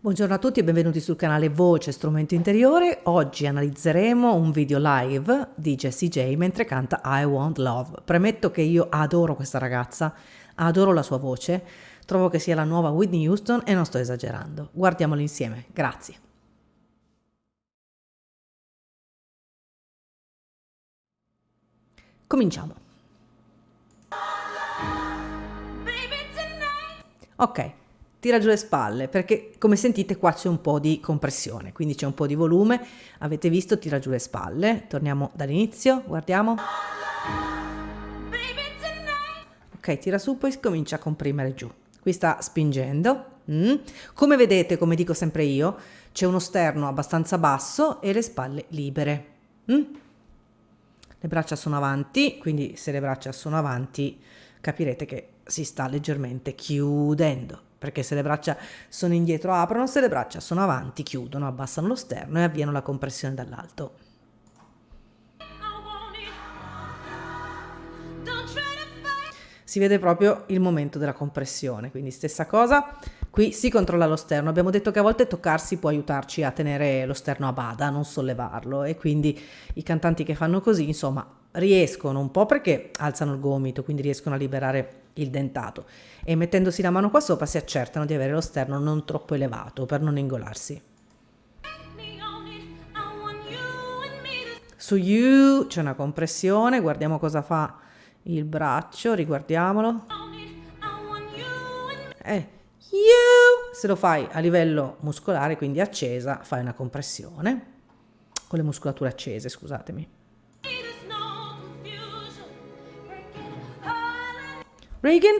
Buongiorno a tutti e benvenuti sul canale Voce Strumento Interiore. Oggi analizzeremo un video live di Jessie J mentre canta I Want Love. Premetto che io adoro questa ragazza, adoro la sua voce, trovo che sia la nuova Whitney Houston e non sto esagerando. Guardiamolo insieme, grazie. Cominciamo. Ok. Tira giù le spalle perché come sentite qua c'è un po' di compressione, quindi c'è un po' di volume, avete visto, tira giù le spalle, torniamo dall'inizio, guardiamo, ok, tira su, poi comincia a comprimere giù, qui sta spingendo, come vedete, come dico sempre io, c'è uno sterno abbastanza basso e le spalle libere, le braccia sono avanti, quindi se le braccia sono avanti capirete che si sta leggermente chiudendo, perché se le braccia sono indietro aprono, se le braccia sono avanti chiudono, abbassano lo sterno e avviano la compressione dall'alto. Si vede proprio il momento della compressione, quindi stessa cosa, qui si controlla lo sterno, abbiamo detto che a volte toccarsi può aiutarci a tenere lo sterno a bada, a non sollevarlo, e quindi i cantanti che fanno così, insomma, riescono un po' perché alzano il gomito, quindi riescono a liberare il dentato, e mettendosi la mano qua sopra si accertano di avere lo sterno non troppo elevato per non ingolarsi. Su You c'è una compressione, guardiamo cosa fa il braccio, riguardiamolo. You, se lo fai a livello muscolare, quindi accesa, fai una compressione con le muscolature accese, scusatemi. Reagan,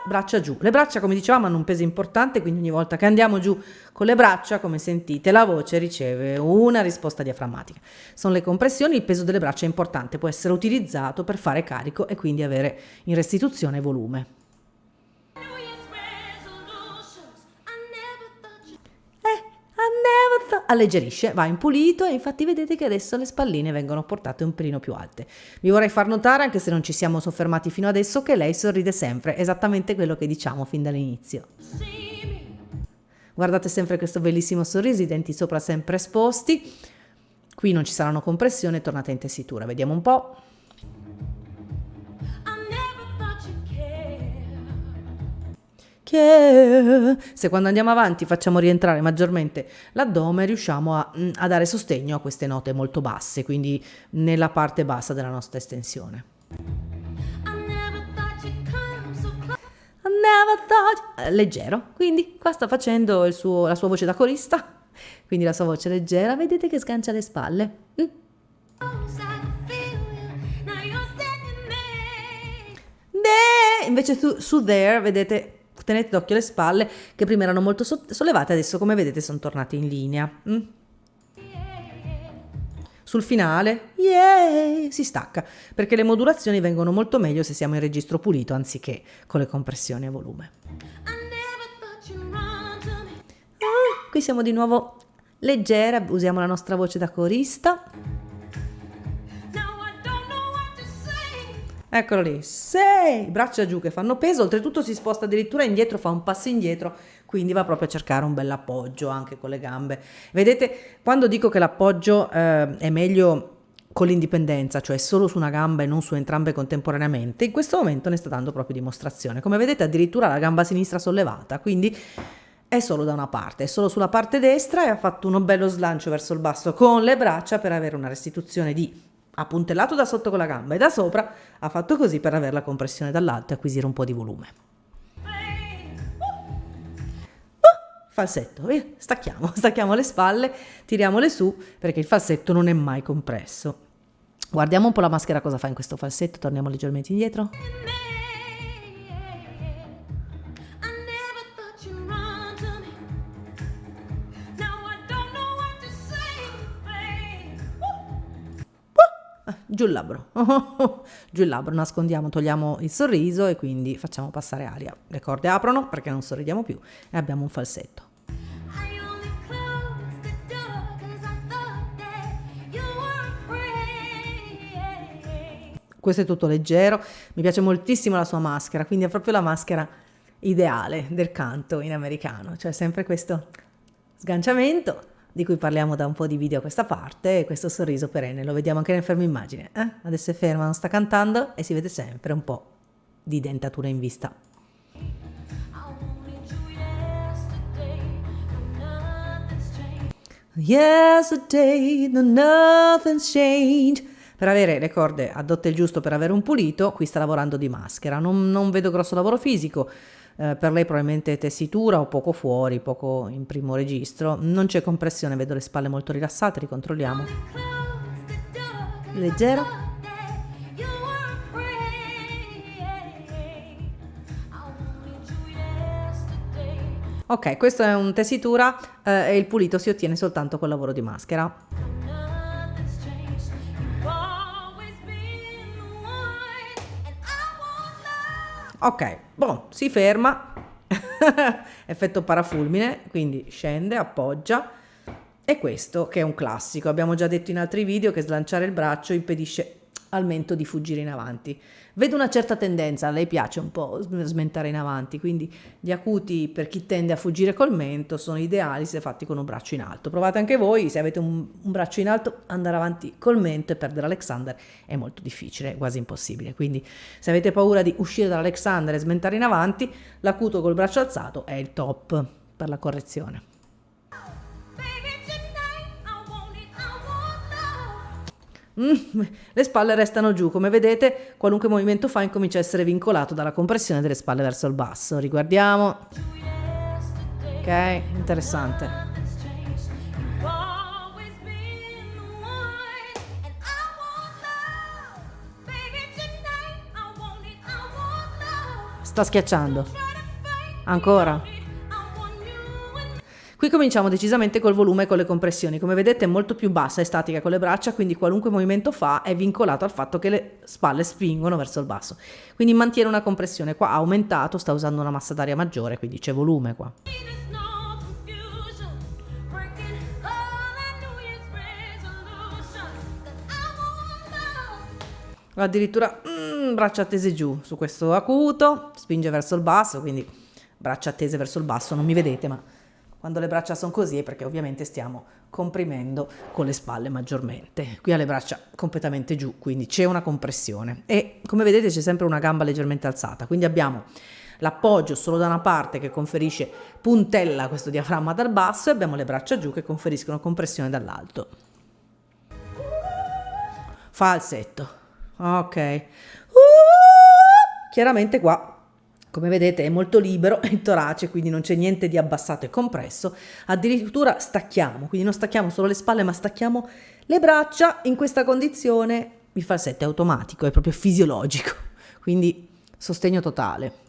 braccia giù. Le braccia, come dicevamo, hanno un peso importante, quindi ogni volta che andiamo giù con le braccia, come sentite, la voce riceve una risposta diaframmatica. Sono le compressioni, il peso delle braccia è importante, può essere utilizzato per fare carico e quindi avere in restituzione volume. Alleggerisce, va in pulito e infatti vedete che adesso le spalline vengono portate un pelino più alte. Vi vorrei far notare, anche se non ci siamo soffermati fino adesso, che lei sorride sempre, esattamente quello che diciamo fin dall'inizio. Guardate sempre questo bellissimo sorriso, i denti sopra sempre esposti, qui non ci saranno compressioni, tornate in tessitura, vediamo un po'. Se quando andiamo avanti facciamo rientrare maggiormente l'addome, riusciamo a dare sostegno a queste note molto basse, quindi nella parte bassa della nostra estensione. Leggero, quindi qua sta facendo la sua voce da corista, quindi la sua voce leggera, vedete che sgancia le spalle. Invece su There, vedete, tenete d'occhio le spalle che prima erano molto sollevate, adesso come vedete sono tornate in linea. Sul finale, si stacca, perché le modulazioni vengono molto meglio se siamo in registro pulito anziché con le compressioni a volume. Qui siamo di nuovo leggera, usiamo la nostra voce da corista. Eccolo lì, braccia giù che fanno peso, oltretutto si sposta addirittura indietro, fa un passo indietro, quindi va proprio a cercare un bel appoggio anche con le gambe. Vedete, quando dico che l'appoggio è meglio con l'indipendenza, cioè solo su una gamba e non su entrambe contemporaneamente, in questo momento ne sta dando proprio dimostrazione. Come vedete addirittura la gamba sinistra sollevata, quindi è solo da una parte, è solo sulla parte destra e ha fatto uno bello slancio verso il basso con le braccia per avere una restituzione di... ha puntellato da sotto con la gamba e da sopra ha fatto così per avere la compressione dall'alto e acquisire un po' di volume. Falsetto, stacchiamo le spalle, tiriamole su perché il falsetto non è mai compresso. Guardiamo un po' la maschera cosa fa in questo falsetto, torniamo leggermente indietro. Giù il labbro, giù il labbro, nascondiamo, togliamo il sorriso e quindi facciamo passare aria. Le corde aprono perché non sorridiamo più e abbiamo un falsetto. Questo è tutto leggero, mi piace moltissimo la sua maschera, quindi è proprio la maschera ideale del canto in americano, cioè sempre questo sganciamento, di cui parliamo da un po' di video a questa parte, e questo sorriso perenne, lo vediamo anche nel fermo immagine. Adesso è ferma, non sta cantando e si vede sempre un po' di dentatura in vista. Yesterday, nothing's changed. Per avere le corde adotte il giusto per avere un pulito, qui sta lavorando di maschera. Non vedo grosso lavoro fisico. Per lei probabilmente tessitura o poco fuori, poco in primo registro. Non c'è compressione, vedo le spalle molto rilassate, ricontrolliamo. Leggero. Ok, questo è un tessitura e il pulito si ottiene soltanto col lavoro di maschera. Ok, boh, si ferma, effetto parafulmine, quindi scende, appoggia, e questo che è un classico, abbiamo già detto in altri video che slanciare il braccio impedisce al mento di fuggire in avanti. Vedo una certa tendenza, a lei piace un po' smentare in avanti, quindi gli acuti per chi tende a fuggire col mento sono ideali se fatti con un braccio in alto. Provate anche voi, se avete un braccio in alto, andare avanti col mento e perdere Alexander è molto difficile, quasi impossibile. Quindi se avete paura di uscire dall'Alexander e smentare in avanti, l'acuto col braccio alzato è il top per la correzione. Le spalle restano giù, come vedete qualunque movimento fa incomincia a essere vincolato dalla compressione delle spalle verso il basso. Riguardiamo. Ok, interessante. Sta schiacciando. Ancora. Qui cominciamo decisamente col volume e con le compressioni. Come vedete è molto più bassa e statica con le braccia, quindi qualunque movimento fa è vincolato al fatto che le spalle spingono verso il basso. Quindi mantiene una compressione. Qua ha aumentato, sta usando una massa d'aria maggiore, quindi c'è volume qua. Addirittura braccia tese giù su questo acuto, spinge verso il basso, quindi braccia tese verso il basso, non mi vedete, ma quando le braccia sono così è perché ovviamente stiamo comprimendo con le spalle maggiormente. Qui ha le braccia completamente giù, quindi c'è una compressione e come vedete c'è sempre una gamba leggermente alzata, quindi abbiamo l'appoggio solo da una parte che conferisce puntella a questo diaframma dal basso e abbiamo le braccia giù che conferiscono compressione dall'alto. Falsetto. Ok. Chiaramente qua, come vedete, è molto libero il torace, quindi non c'è niente di abbassato e compresso. Addirittura stacchiamo, quindi non stacchiamo solo le spalle, ma stacchiamo le braccia. In questa condizione il falsetto è automatico, è proprio fisiologico, quindi sostegno totale.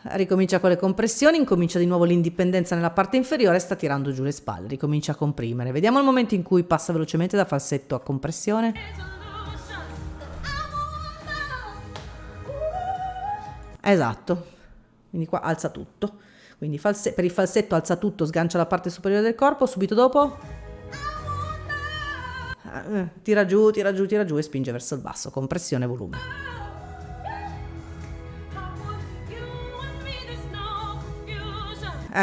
Ricomincia con le compressioni, incomincia di nuovo l'indipendenza nella parte inferiore, sta tirando giù le spalle, ricomincia a comprimere. Vediamo il momento in cui passa velocemente da falsetto a compressione. Esatto, quindi qua alza tutto, quindi per il falsetto alza tutto, sgancia la parte superiore del corpo, subito dopo tira giù e spinge verso il basso, compressione, volume.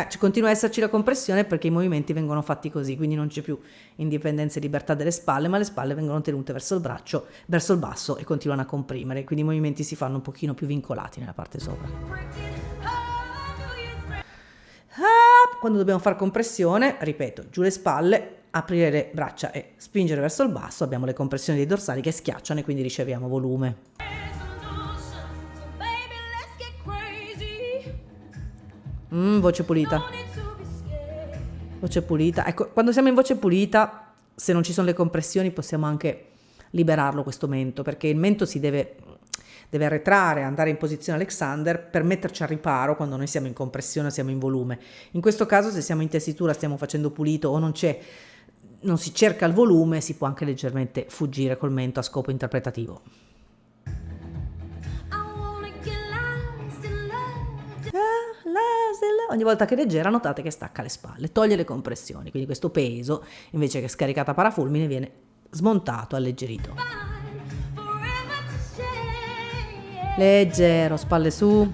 Ci continua a esserci la compressione perché i movimenti vengono fatti così, quindi non c'è più indipendenza e libertà delle spalle, ma le spalle vengono tenute verso il braccio, verso il basso e continuano a comprimere, quindi i movimenti si fanno un pochino più vincolati nella parte sopra. Quando dobbiamo fare compressione, ripeto, giù le spalle, aprire le braccia e spingere verso il basso, abbiamo le compressioni dei dorsali che schiacciano e quindi riceviamo volume. Voce pulita. Voce pulita. Ecco, quando siamo in voce pulita, se non ci sono le compressioni, possiamo anche liberarlo questo mento, perché il mento si deve arretrare, andare in posizione Alexander per metterci al riparo quando noi siamo in compressione o siamo in volume. In questo caso, se siamo in tessitura, stiamo facendo pulito o non si cerca il volume, si può anche leggermente fuggire col mento a scopo interpretativo. Ogni volta che è leggera notate che stacca le spalle, toglie le compressioni, quindi questo peso invece che scaricata parafulmine viene smontato, alleggerito. Leggero, spalle su.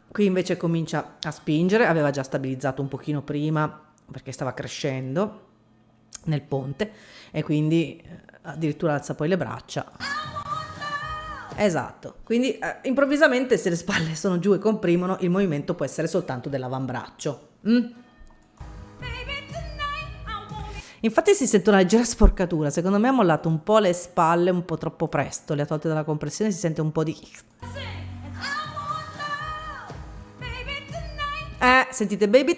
Qui invece comincia a spingere, aveva già stabilizzato un pochino prima perché stava crescendo nel ponte e quindi addirittura alza poi le braccia. Esatto, quindi improvvisamente se le spalle sono giù e comprimono, il movimento può essere soltanto dell'avambraccio. Infatti si sente una leggera sporcatura, secondo me ha mollato un po' le spalle un po' troppo presto, le ha tolte dalla compressione, si sente un po' di... sentite Baby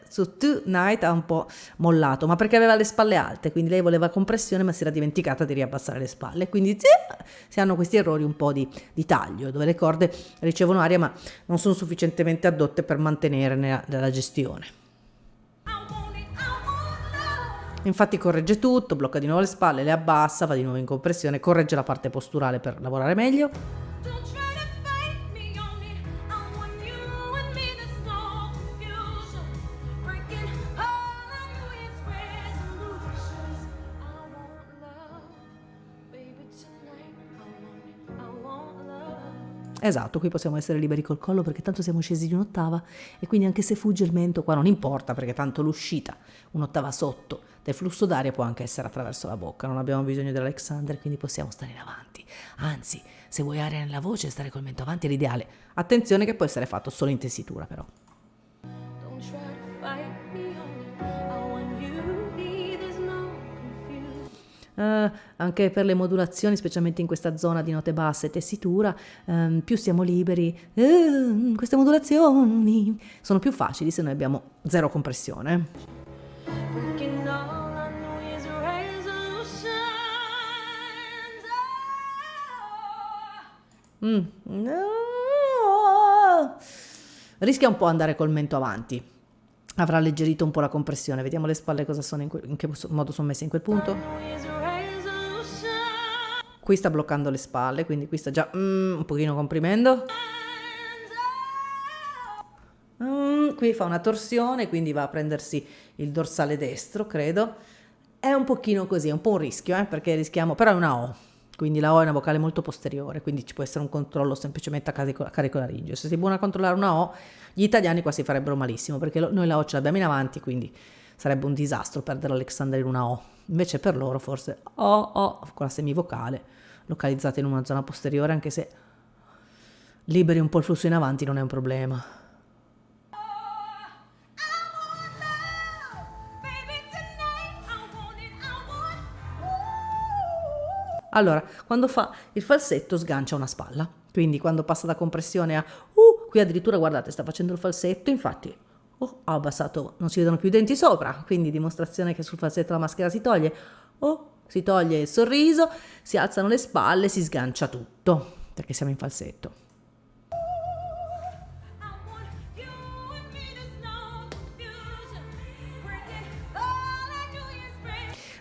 su Tonight ha un po' mollato, ma perché aveva le spalle alte, quindi lei voleva compressione ma si era dimenticata di riabbassare le spalle, quindi si hanno questi errori un po' di taglio, dove le corde ricevono aria ma non sono sufficientemente addotte per mantenere la gestione. Infatti corregge tutto, blocca di nuovo le spalle, le abbassa, va di nuovo in compressione, corregge la parte posturale per lavorare meglio. Esatto, qui possiamo essere liberi col collo perché tanto siamo scesi di un'ottava e quindi anche se fugge il mento qua non importa perché tanto l'uscita un'ottava sotto del flusso d'aria può anche essere attraverso la bocca, non abbiamo bisogno dell'Alexander quindi possiamo stare in avanti, anzi se vuoi aria nella voce stare col mento avanti è l'ideale, attenzione che può essere fatto solo in tessitura però. Anche per le modulazioni, specialmente in questa zona di note basse e tessitura, più siamo liberi, queste modulazioni sono più facili se noi abbiamo zero compressione. Rischia un po' andare col mento avanti, avrà alleggerito un po' la compressione, vediamo le spalle cosa sono, in che modo sono messe in quel punto. Qui sta bloccando le spalle, quindi qui sta già un pochino comprimendo. Qui fa una torsione, quindi va a prendersi il dorsale destro, credo. È un pochino così, è un po' un rischio, perché rischiamo, però è una O, quindi la O è una vocale molto posteriore, quindi ci può essere un controllo semplicemente a carico laringeo. Se sei buono a controllare una O, gli italiani qua si farebbero malissimo, perché noi la O ce l'abbiamo in avanti, quindi sarebbe un disastro perdere l'Alexander in una O. Invece per loro forse O con la semivocale localizzata in una zona posteriore, anche se liberi un po' il flusso in avanti non è un problema. Allora, quando fa il falsetto sgancia una spalla, quindi quando passa da compressione a qui addirittura guardate sta facendo il falsetto, infatti ha abbassato, non si vedono più i denti sopra, quindi dimostrazione che sul falsetto la maschera si toglie, si toglie il sorriso, si alzano le spalle, si sgancia tutto, perché siamo in falsetto.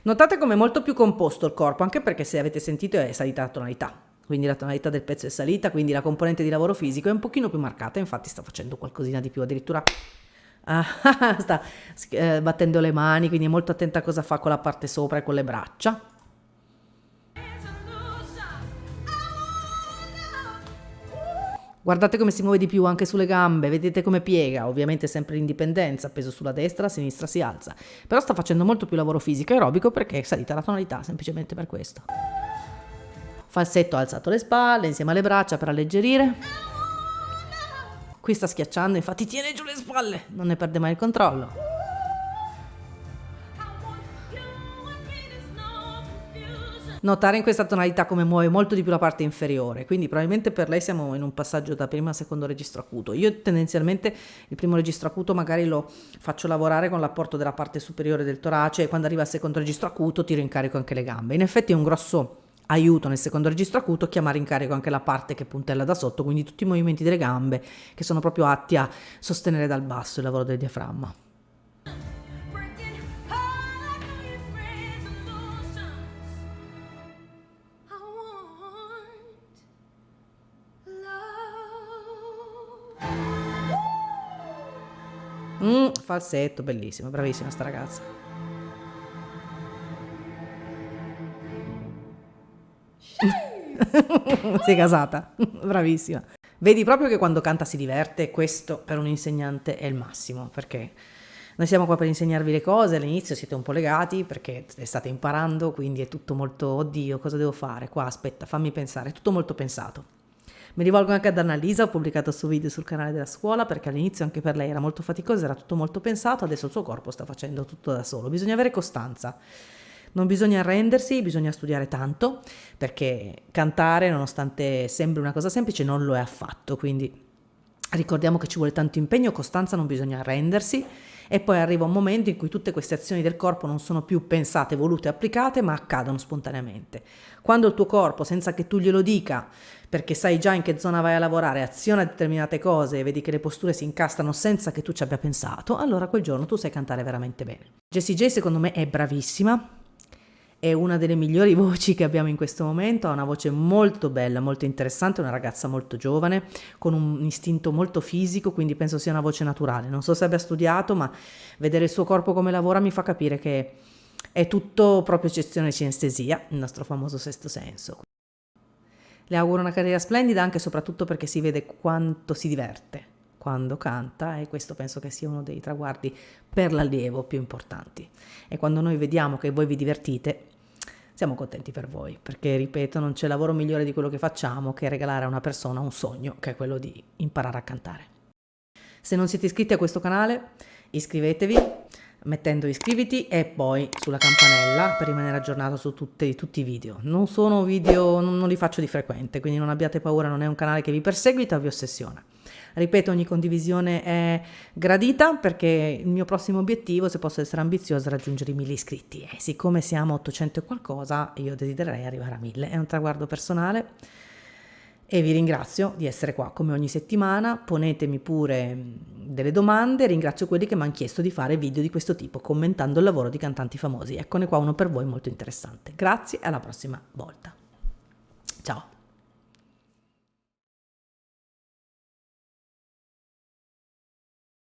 Notate come è molto più composto il corpo, anche perché se avete sentito è salita la tonalità, quindi la tonalità del pezzo è salita, quindi la componente di lavoro fisico è un pochino più marcata, infatti sta facendo qualcosina di più, addirittura sta battendo le mani, quindi è molto attenta a cosa fa con la parte sopra e con le braccia. Guardate come si muove di più anche sulle gambe, vedete come piega, ovviamente sempre in indipendenza, peso sulla destra, la sinistra si alza, però sta facendo molto più lavoro fisico e aerobico perché è salita la tonalità, semplicemente per questo. Falsetto ha alzato le spalle insieme alle braccia per alleggerire. Qui sta schiacciando, infatti tiene giù le spalle, non ne perde mai il controllo. Notare in questa tonalità come muove molto di più la parte inferiore, quindi probabilmente per lei siamo in un passaggio da primo a secondo registro acuto. Io tendenzialmente il primo registro acuto magari lo faccio lavorare con l'apporto della parte superiore del torace e quando arriva al secondo registro acuto tiro in carico anche le gambe. In effetti è un grosso aiuto nel secondo registro acuto chiamare in carico anche la parte che puntella da sotto, quindi tutti i movimenti delle gambe che sono proprio atti a sostenere dal basso il lavoro del diaframma. Falsetto, bellissimo, bravissima sta ragazza. Si è casata, bravissima. Vedi proprio che quando canta si diverte, e questo per un insegnante è il massimo, perché noi siamo qua per insegnarvi le cose, all'inizio siete un po' legati perché le state imparando, quindi è tutto molto, oddio, cosa devo fare? Qua, aspetta, fammi pensare, è tutto molto pensato. Mi rivolgo anche ad Annalisa, ho pubblicato il suo video sul canale della scuola perché all'inizio anche per lei era molto faticoso, era tutto molto pensato, adesso il suo corpo sta facendo tutto da solo. Bisogna avere costanza, non bisogna arrendersi, bisogna studiare tanto perché cantare, nonostante sembri una cosa semplice, non lo è affatto, quindi ricordiamo che ci vuole tanto impegno, costanza, non bisogna arrendersi e poi arriva un momento in cui tutte queste azioni del corpo non sono più pensate, volute, applicate, ma accadono spontaneamente. Quando il tuo corpo, senza che tu glielo dica, perché sai già in che zona vai a lavorare, aziona determinate cose e vedi che le posture si incastrano senza che tu ci abbia pensato, allora quel giorno tu sai cantare veramente bene. Jessie J secondo me è bravissima, è una delle migliori voci che abbiamo in questo momento, ha una voce molto bella, molto interessante, una ragazza molto giovane, con un istinto molto fisico, quindi penso sia una voce naturale. Non so se abbia studiato, ma vedere il suo corpo come lavora mi fa capire che è tutto proprio gestione cinestesia, il nostro famoso sesto senso. Le auguro una carriera splendida anche e soprattutto perché si vede quanto si diverte quando canta e questo penso che sia uno dei traguardi per l'allievo più importanti. E quando noi vediamo che voi vi divertite, siamo contenti per voi, perché ripeto, non c'è lavoro migliore di quello che facciamo che regalare a una persona un sogno, che è quello di imparare a cantare. Se non siete iscritti a questo canale, iscrivetevi mettendo iscriviti e poi sulla campanella per rimanere aggiornato su tutti i video. Non sono video, non li faccio di frequente, quindi non abbiate paura, non è un canale che vi perseguita o vi ossessiona. Ripeto, ogni condivisione è gradita perché il mio prossimo obiettivo, se posso essere ambiziosa, è raggiungere i 1000 iscritti e siccome siamo a 800 e qualcosa, io desidererei arrivare a 1000, è un traguardo personale. E vi ringrazio di essere qua come ogni settimana, ponetemi pure delle domande, ringrazio quelli che mi hanno chiesto di fare video di questo tipo commentando il lavoro di cantanti famosi, eccone qua uno per voi molto interessante. Grazie e alla prossima volta. Ciao!